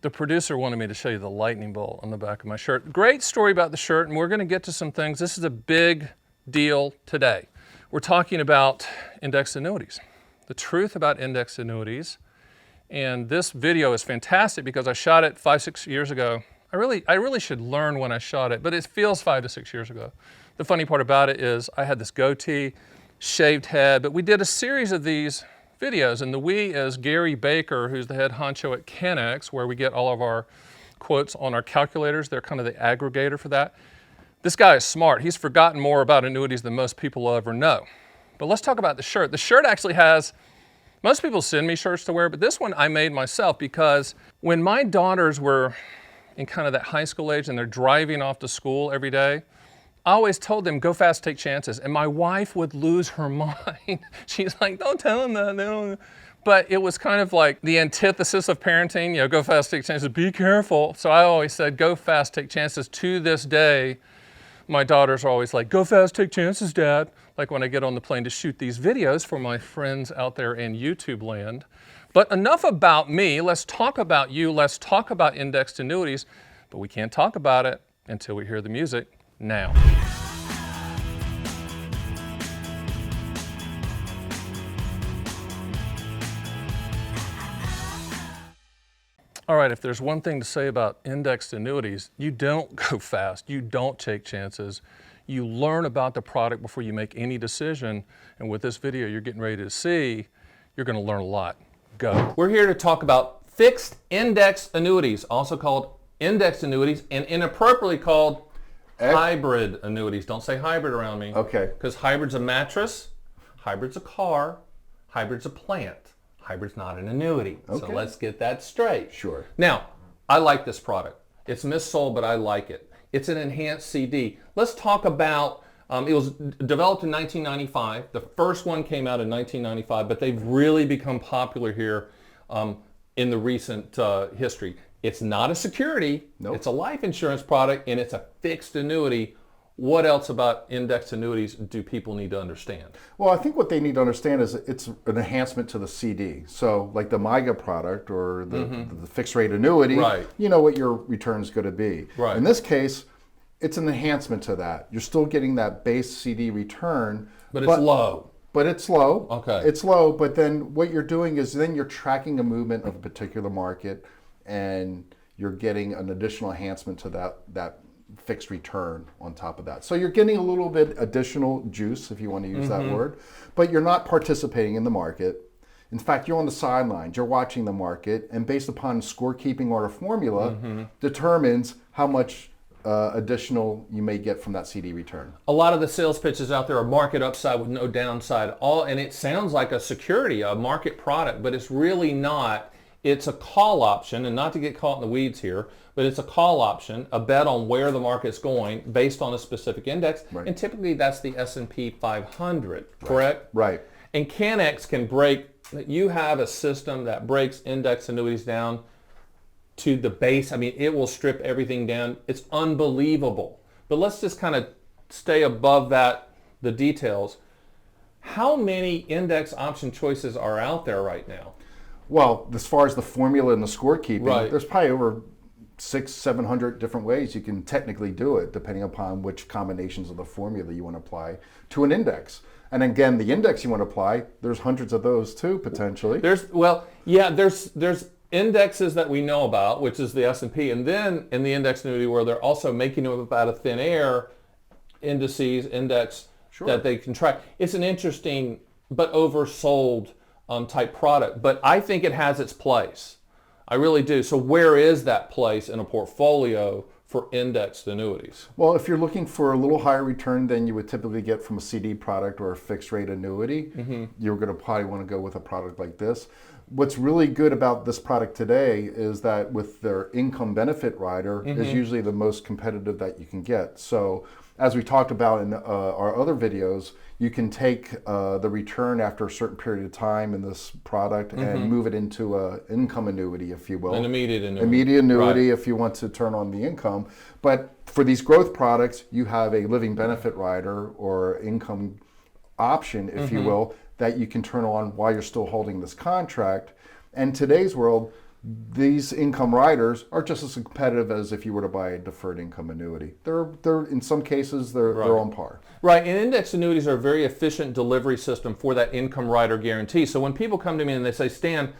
The producer wanted me to show you the lightning bolt on the back of my shirt. Great story about the shirt, and we're going to get to some things. This is a big deal today. We're talking about index annuities, the truth about index annuities. And this video is fantastic because I shot it 5-6 years ago. I really should learn when I shot it, but it feels 5 to 6 years ago. The funny part about it is I had this goatee, shaved head, but we did a series of these videos, and the we is Gary Baker, who's the head honcho at CANNEX, where we get all of our quotes on our calculators. They're kind of the aggregator for that. This guy is smart. He's forgotten more about annuities than most people will ever know. But let's talk about the shirt. The shirt actually has, most people send me shirts to wear, but this one I made myself because when my daughters were in kind of that high school age and they're driving off to school every day, I always told them, go fast, take chances. And my wife would lose her mind. She's like, don't tell them that. No. But it was kind of like the antithesis of parenting, you know, go fast, take chances, be careful. So I always said, go fast, take chances. To this day, my daughters are always like, go fast, take chances, Dad. Like when I get on the plane to shoot these videos for my friends out there in YouTube land. But enough about me. Let's talk about you. Let's talk about indexed annuities. But we can't talk about it until we hear the music now. All right, if there's one thing to say about indexed annuities, you don't go fast, you don't take chances. You learn about the product before you make any decision. And with this video you're getting ready to see, you're going to learn a lot. Go. We're here to talk about fixed index annuities, also called indexed annuities, and inappropriately called hybrid annuities. Don't say hybrid around me. Okay. Because hybrid's a mattress, hybrid's a car, hybrid's a plant. Hybrid's not an annuity. Okay. So let's get that straight. Sure. Now, I like this product. It's missold, but I like it. It's an enhanced CD. Let's talk about, it was developed in 1995. The first one came out in 1995, but they've really become popular here in the recent history. It's not a security. Nope. It's a life insurance product, and it's a fixed annuity. What else about indexed annuities do people need to understand? Well, I think what they need to understand is it's an enhancement to the CD. So like the MIGA product or the fixed rate annuity, right. You know what your return is going to be. Right. In this case, it's an enhancement to that. You're still getting that base CD return. But it's low. But it's low. Okay. It's low, but then what you're doing is then you're tracking a movement of a particular market, and you're getting an additional enhancement to that fixed return on top of that. So you're getting a little bit additional juice, if you want to use that word, but you're not participating in the market. In fact, you're on the sidelines, you're watching the market, and based upon scorekeeping or a formula, determines how much additional you may get from that CD return. A lot of the sales pitches out there are market upside with no downside, and it sounds like a security, a market product, but it's really not. It's a call option, and not to get caught in the weeds here, but it's a call option, a bet on where the market's going based on a specific index, and typically that's the S&P 500, correct? Right. And CANNEX can break, you have a system that breaks index annuities down to the base. I mean, it will strip everything down. It's unbelievable. But let's just kind of stay above that, the details. How many index option choices are out there right now? Well, as far as the formula and the scorekeeping, there's probably over 600-700 different ways you can technically do it, depending upon which combinations of the formula you want to apply to an index. And again, the index you want to apply, there's hundreds of those too, potentially. There's indexes that we know about, which is the S&P, and then in the index annuity where they're also making them up out of thin air, index that they can track. It's an interesting but oversold type product, but I think it has its place. I really do. So where is that place in a portfolio for indexed annuities? Well, if you're looking for a little higher return than you would typically get from a CD product or a fixed rate annuity, you're going to probably want to go with a product like this. What's really good about this product today is that with their income benefit rider is usually the most competitive that you can get. So as we talked about in our other videos, you can take the return after a certain period of time in this product and move it into an income annuity, if you will. An immediate annuity. Immediate annuity if you want to turn on the income. But for these growth products, you have a living benefit rider or income option, if you will, that you can turn on while you're still holding this contract. And today's world, these income riders are just as competitive as if you were to buy a deferred income annuity. They're in some cases they're on par. Right, and index annuities are a very efficient delivery system for that income rider guarantee. So when people come to me and they say, Stan,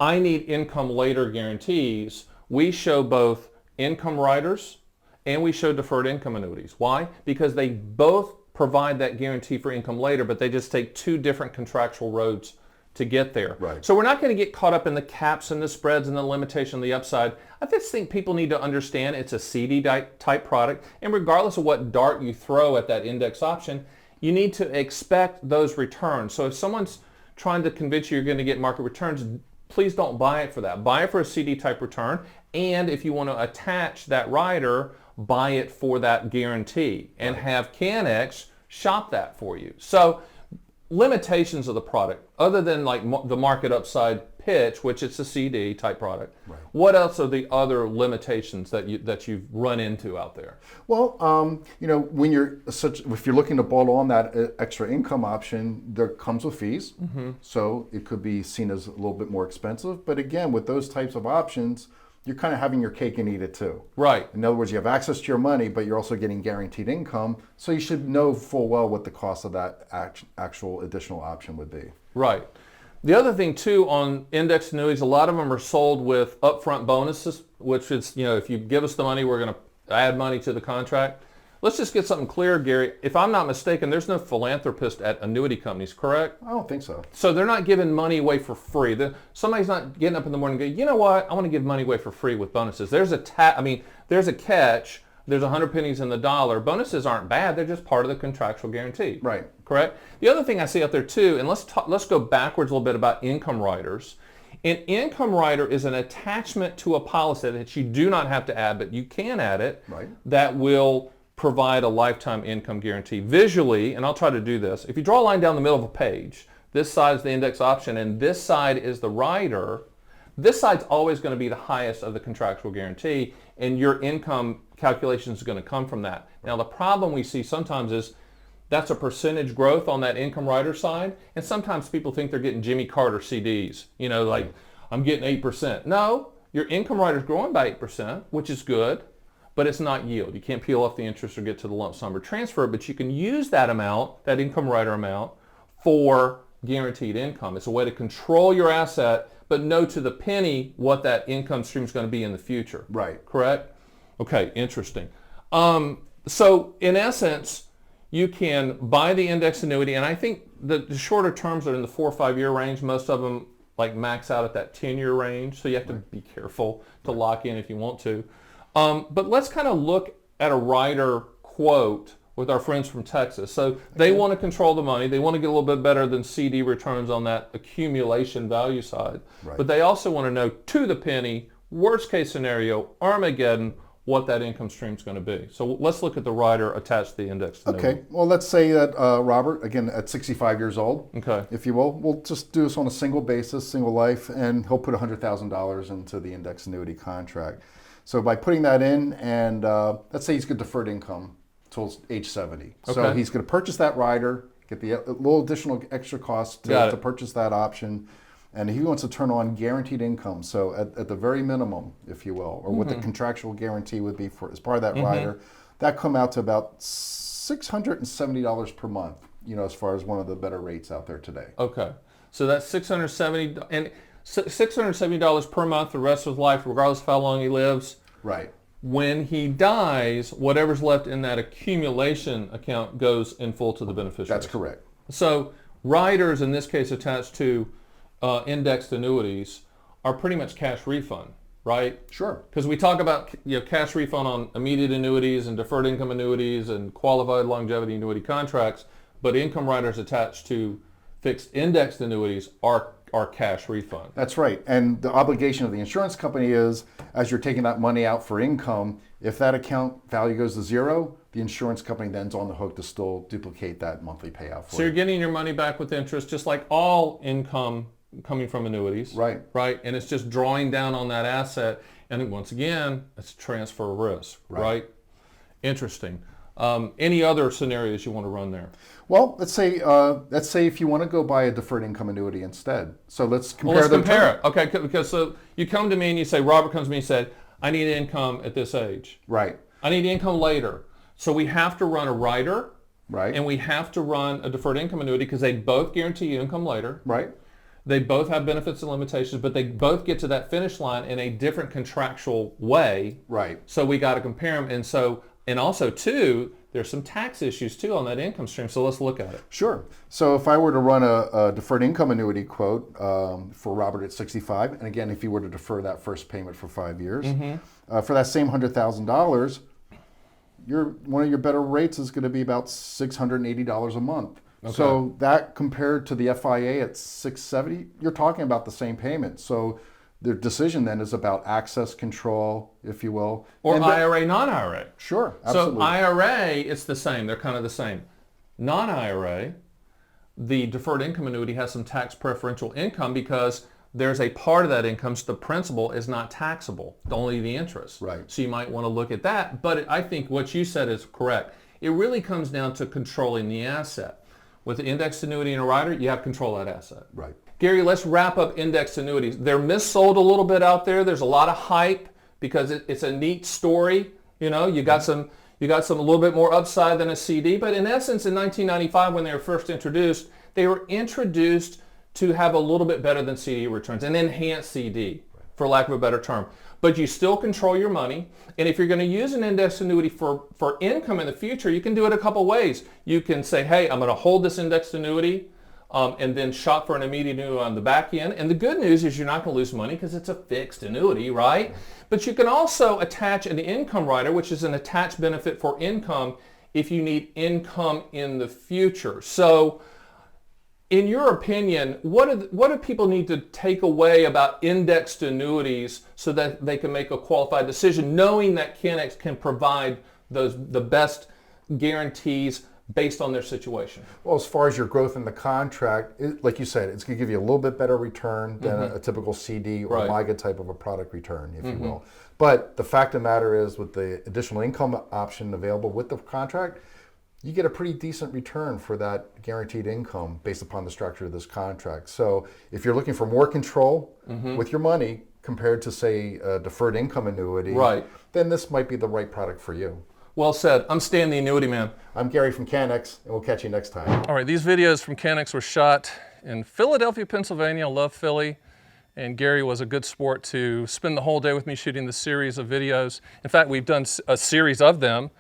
I need income later guarantees, we show both income riders and we show deferred income annuities. Why? Because they both provide that guarantee for income later, but they just take two different contractual roads to get there. Right. So we're not going to get caught up in the caps and the spreads and the limitation on the upside. I just think people need to understand it's a CD type product, and regardless of what dart you throw at that index option, you need to expect those returns. So if someone's trying to convince you you're going to get market returns, please don't buy it for that. Buy it for a CD type return, and if you want to attach that rider, buy it for that guarantee and have CANNEX shop that for you. So limitations of the product, other than like the market upside pitch, which it's a CD type product, right. What else are the other limitations that you've run into out there? Well, when if you're looking to bolt on that extra income option, there comes with fees. Mm-hmm. So it could be seen as a little bit more expensive. But again, with those types of options, you're kind of having your cake and eat it too. Right. In other words, you have access to your money, but you're also getting guaranteed income. So you should know full well what the cost of that actual additional option would be. Right. The other thing too on index annuities, a lot of them are sold with upfront bonuses, which is, if you give us the money, we're going to add money to the contract. Let's just get something clear, Gary. If I'm not mistaken, there's no philanthropist at annuity companies, correct? I don't think so. So they're not giving money away for free. Somebody's not getting up in the morning and going, you know what? I want to give money away for free with bonuses. There's a catch. There's 100 pennies in the dollar. Bonuses aren't bad. They're just part of the contractual guarantee. Right. Correct? The other thing I see out there too, and let's go backwards a little bit about income riders. An income rider is an attachment to a policy that you do not have to add, but you can add it. Right. That will provide a lifetime income guarantee. Visually, and I'll try to do this, if you draw a line down the middle of a page, this side is the index option and this side is the rider, this side's always going to be the highest of the contractual guarantee, and your income calculation is going to come from that. Now the problem we see sometimes is that's a percentage growth on that income rider side, and sometimes people think they're getting Jimmy Carter CDs, like I'm getting 8%. No, your income rider's growing by 8%, which is good, but it's not yield. You can't peel off the interest or get to the lump sum or transfer, but you can use that amount, that income rider amount, for guaranteed income. It's a way to control your asset, but know to the penny what that income stream is going to be in the future. Right. Correct? Okay, interesting. So in essence, you can buy the index annuity, and I think the shorter terms are in the 4 or 5 year range. Most of them like max out at that 10-year range, so you have to be careful to lock in if you want to. But let's kind of look at a rider quote with our friends from Texas. So they want to control the money. They want to get a little bit better than CD returns on that accumulation value side. Right. But they also want to know to the penny, worst case scenario, Armageddon, what that income stream is going to be. So let's look at the rider attached to the index annuity. Okay. Well, let's say that Robert, again, at 65 years old, if you will, we'll just do this on a single basis, single life, and he'll put $100,000 into the index annuity contract. So by putting that in, and let's say he's got deferred income till age 70. Okay. So he's going to purchase that rider, get the little additional extra cost to purchase that option, and he wants to turn on guaranteed income. So at the very minimum, if you will, or what the contractual guarantee would be for as part of that rider, that come out to about $670 per month. As far as one of the better rates out there today. Okay, so that's $670 and $670 per month the rest of his life, regardless of how long he lives. Right. When he dies, whatever's left in that accumulation account goes in full to the beneficiary. That's correct. So riders, in this case attached to indexed annuities, are pretty much cash refund, right? Sure. Because we talk about cash refund on immediate annuities and deferred income annuities and qualified longevity annuity contracts, but income riders attached to fixed indexed annuities are cash refund. That's right. And the obligation of the insurance company is, as you're taking that money out for income, if that account value goes to zero, the insurance company then's on the hook to still duplicate that monthly payout for you. So you're getting your money back with interest, just like all income coming from annuities. Right. Right. And it's just drawing down on that asset. And once again, it's transfer risk. Right. Interesting. Any other scenarios you want to run there? Well, let's say if you want to go buy a deferred income annuity instead. So let's compare Well, let's them. compare it. Okay, because so you come to me and you say, Robert comes to me and said, I need income at this age. Right. I need income later. So we have to run a rider. Right. And we have to run a deferred income annuity because they both guarantee you income later. Right. They both have benefits and limitations, but they both get to that finish line in a different contractual way. Right. So we got to compare them. And also too, there's some tax issues too on that income stream. So let's look at it. Sure. So if I were to run a deferred income annuity quote for Robert at 65, and again, if you were to defer that first payment for 5 years, for that same $100,000, one of your better rates is going to be about $680 a month. Okay. So that compared to the FIA at $670, you're talking about the same payment. So the decision then is about access control, if you will. Or IRA, non-IRA. Sure, absolutely. So IRA, it's the same. They're kind of the same. Non-IRA, the deferred income annuity has some tax preferential income because there's a part of that income, so the principal is not taxable, only the interest. Right. So you might want to look at that. But I think what you said is correct. It really comes down to controlling the asset. With an indexed annuity and a rider, you have control of that asset. Right. Gary, let's wrap up indexed annuities. They're missold a little bit out there. There's a lot of hype because it's a neat story. You know, you got some a little bit more upside than a CD. But in essence, in 1995, when they were first introduced, they were introduced to have a little bit better than CD returns, an enhanced CD, for lack of a better term. But you still control your money. And if you're going to use an index annuity for income in the future, you can do it a couple ways. You can say, hey, I'm going to hold this indexed annuity and then shop for an immediate annuity on the back end. And the good news is you're not going to lose money because it's a fixed annuity, right? But you can also attach an income rider, which is an attached benefit for income if you need income in the future. So in your opinion, what do people need to take away about indexed annuities so that they can make a qualified decision, knowing that CANNEX can provide the best guarantees based on their situation? Well, as far as your growth in the contract, like you said, it's going to give you a little bit better return than a typical CD or MIGA type of a product return, if you will. But the fact of the matter is, with the additional income option available with the contract, you get a pretty decent return for that guaranteed income based upon the structure of this contract. So if you're looking for more control with your money compared to, say, a deferred income annuity, then this might be the right product for you. Well said. I'm Stan, the Annuity Man. I'm Gary from CANNEX, and we'll catch you next time. All right, these videos from CANNEX were shot in Philadelphia, Pennsylvania. I love Philly. And Gary was a good sport to spend the whole day with me shooting the series of videos. In fact, we've done a series of them.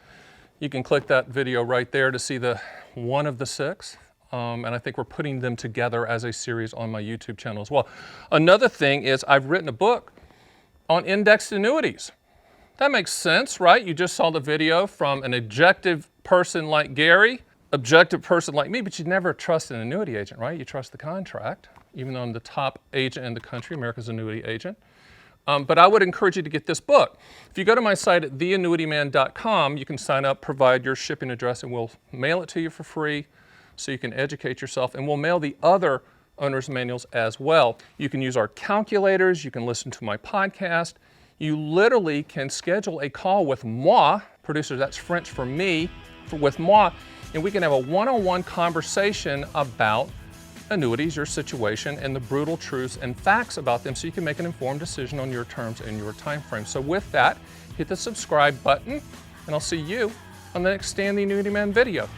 You can click that video right there to see the one of the 6. And I think we're putting them together as a series on my YouTube channel as well. Another thing is I've written a book on indexed annuities. That makes sense, right? You just saw the video from an objective person like Gary, objective person like me, but you'd never trust an annuity agent, right? You trust the contract, even though I'm the top agent in the country, America's annuity agent. But I would encourage you to get this book. If you go to my site at theannuityman.com, you can sign up, provide your shipping address, and we'll mail it to you for free so you can educate yourself. And we'll mail the other owner's manuals as well. You can use our calculators. You can listen to my podcast. You literally can schedule a call with moi, producer, that's French for me, with moi, and we can have a one-on-one conversation about annuities, your situation, and the brutal truths and facts about them so you can make an informed decision on your terms and your time frame. So with that, hit the subscribe button, and I'll see you on the next Stan the Annuity Man video.